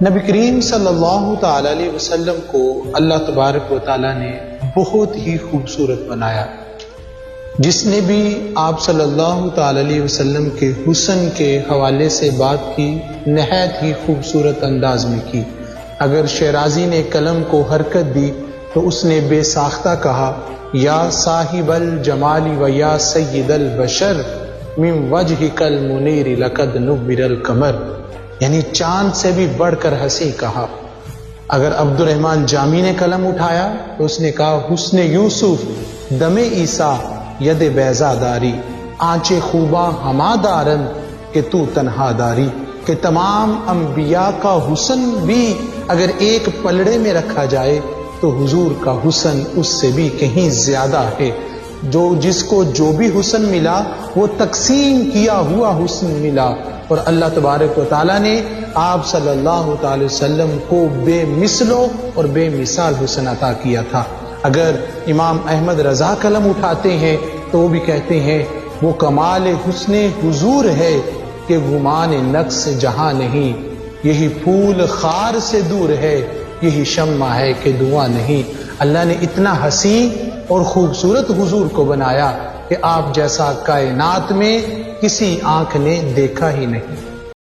نبی کریم صلی اللہ تعالی علیہ وسلم کو اللہ تبارک و تعالیٰ نے بہت ہی خوبصورت بنایا۔ جس نے بھی آپ صلی اللہ تعالی علیہ وسلم کے حسن کے حوالے سے بات کی نہایت ہی خوبصورت انداز میں کی۔ اگر شیرازی نے قلم کو حرکت دی تو اس نے بے ساختہ کہا، یا صاحب الجمال و یا سید البشر من وجہک المنیر لقد نور القمر، یعنی چاند سے بھی بڑھ کر ہنسی کہا۔ اگر عبد الرحمن جامی نے قلم اٹھایا تو اس نے کہا، حسن یوسف دم عیسیٰ ید بیضا داری، آنچے خوباں ہما دارن کہ تو تنہا داری، کہ تمام انبیاء کا حسن بھی اگر ایک پلڑے میں رکھا جائے تو حضور کا حسن اس سے بھی کہیں زیادہ ہے۔ جس کو جو بھی حسن ملا وہ تقسیم کیا ہوا حسن ملا، اور اللہ تبارک و تعالیٰ نے آپ صلی اللہ تعالی وسلم کو بے مثلو اور بے مثال حسن عطا کیا تھا۔ اگر امام احمد رضا قلم اٹھاتے ہیں تو وہ بھی کہتے ہیں، وہ کمال حسن حضور ہے کہ گمان نقص جہاں نہیں، یہی پھول خار سے دور ہے، یہی شمع ہے کہ دھواں نہیں۔ اللہ نے اتنا حسین اور خوبصورت حضور کو بنایا کہ آپ جیسا کائنات میں کسی آنکھ نے دیکھا ہی نہیں۔